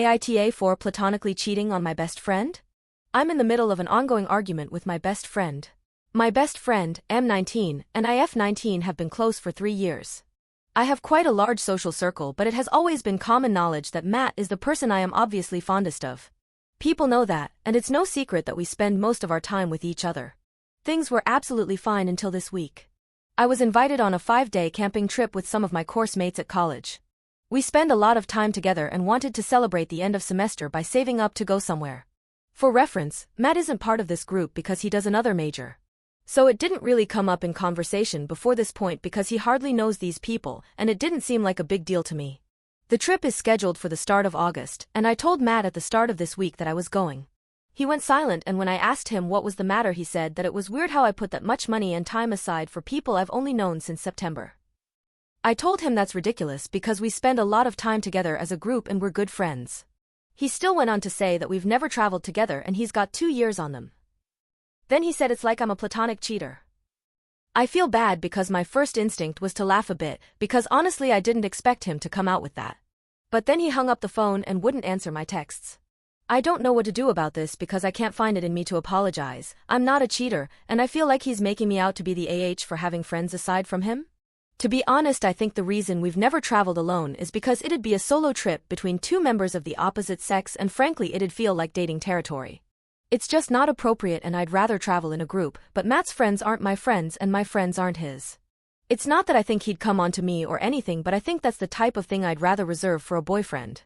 AITA for platonically cheating on my best friend? I'm in the middle of an ongoing argument with my best friend. My best friend, M19, and IF19 have been close for 3 years. I have quite a large social circle, but it has always been common knowledge that Matt is the person I am obviously fondest of. People know that, and it's no secret that we spend most of our time with each other. Things were absolutely fine until this week. I was invited on a 5-day camping trip with some of my course mates at college. We spend a lot of time together and wanted to celebrate the end of semester by saving up to go somewhere. For reference, Matt isn't part of this group because he does another major. So it didn't really come up in conversation before this point because he hardly knows these people, and it didn't seem like a big deal to me. The trip is scheduled for the start of August, and I told Matt at the start of this week that I was going. He went silent, and when I asked him what was the matter, he said that it was weird how I put that much money and time aside for people I've only known since September. I told him that's ridiculous because we spend a lot of time together as a group and we're good friends. He still went on to say that we've never traveled together and he's got 2 years on them. Then he said it's like I'm a platonic cheater. I feel bad because my first instinct was to laugh a bit, because honestly I didn't expect him to come out with that. But then he hung up the phone and wouldn't answer my texts. I don't know what to do about this because I can't find it in me to apologize. I'm not a cheater, and I feel like he's making me out to be the AH for having friends aside from him. To be honest, I think the reason we've never traveled alone is because it'd be a solo trip between 2 members of the opposite sex, and frankly it'd feel like dating territory. It's just not appropriate, and I'd rather travel in a group, but Matt's friends aren't my friends and my friends aren't his. It's not that I think he'd come on to me or anything, but I think that's the type of thing I'd rather reserve for a boyfriend.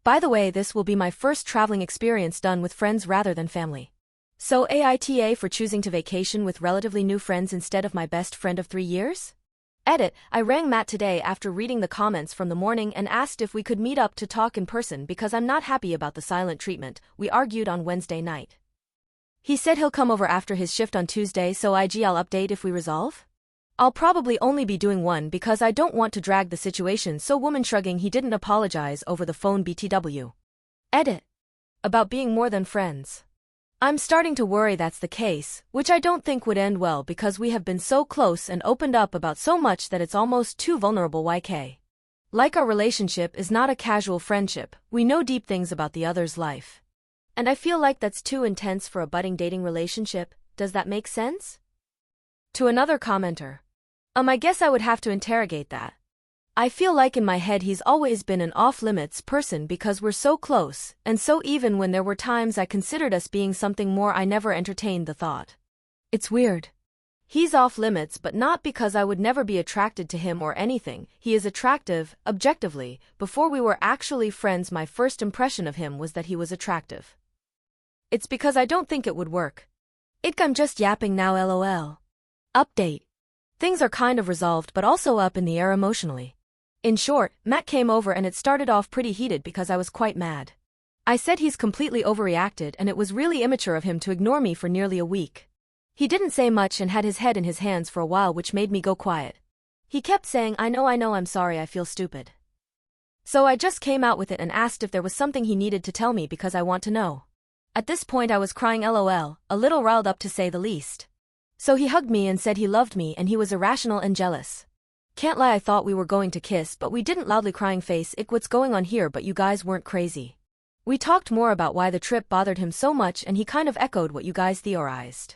By the way, this will be my first traveling experience done with friends rather than family. So AITA for choosing to vacation with relatively new friends instead of my best friend of 3 years? Edit, I rang Matt today after reading the comments from the morning and asked if we could meet up to talk in person because I'm not happy about the silent treatment. We argued on Wednesday night. He said he'll come over after his shift on Tuesday, so I'll update if we resolve. I'll probably only be doing one because I don't want to drag the situation, so woman shrugging, he didn't apologize over the phone BTW. Edit. About being more than friends. I'm starting to worry that's the case, which I don't think would end well because we have been so close and opened up about so much that it's almost too vulnerable. YK. Like our relationship is not a casual friendship, we know deep things about the other's life. And I feel like that's too intense for a budding dating relationship. Does that make sense? To another commenter. I guess I would have to interrogate that. I feel like in my head he's always been an off-limits person because we're so close, and so even when there were times I considered us being something more, I never entertained the thought. It's weird. He's off-limits, but not because I would never be attracted to him or anything. He is attractive, objectively. Before we were actually friends, my first impression of him was that he was attractive. It's because I don't think it would work. I'm just yapping now, lol. Update. Things are kind of resolved but also up in the air emotionally. In short, Matt came over and it started off pretty heated because I was quite mad. I said he's completely overreacted and it was really immature of him to ignore me for nearly a week. He didn't say much and had his head in his hands for a while, which made me go quiet. He kept saying, I know, I'm sorry, I feel stupid. So I just came out with it and asked if there was something he needed to tell me because I want to know. At this point I was crying lol, a little riled up to say the least. So he hugged me and said he loved me and he was irrational and jealous. Can't lie, I thought we were going to kiss, but we didn't. Loudly crying face, what's going on here? But you guys weren't crazy. We talked more about why the trip bothered him so much and he kind of echoed what you guys theorized.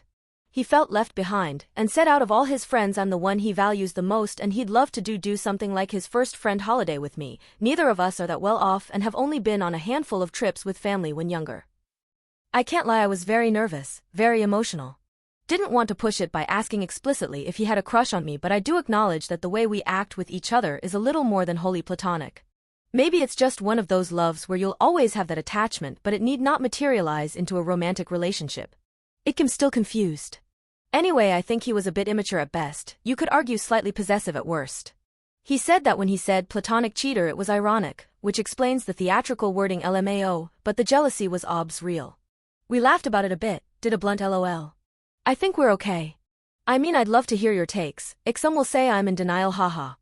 He felt left behind and said out of all his friends I'm the one he values the most and he'd love to do something like his first friend holiday with me. Neither of us are that well off and have only been on a handful of trips with family when younger. I can't lie, I was very nervous, very emotional. Didn't want to push it by asking explicitly if he had a crush on me, but I do acknowledge that the way we act with each other is a little more than wholly platonic. Maybe it's just one of those loves where you'll always have that attachment, but it need not materialize into a romantic relationship. I'm still confused. Anyway, I think he was a bit immature at best, you could argue slightly possessive at worst. He said that when he said platonic cheater it was ironic, which explains the theatrical wording LMAO, but the jealousy was obs real. We laughed about it a bit, did a blunt LOL. I think we're okay. I mean, I'd love to hear your takes. Some will say I'm in denial, haha.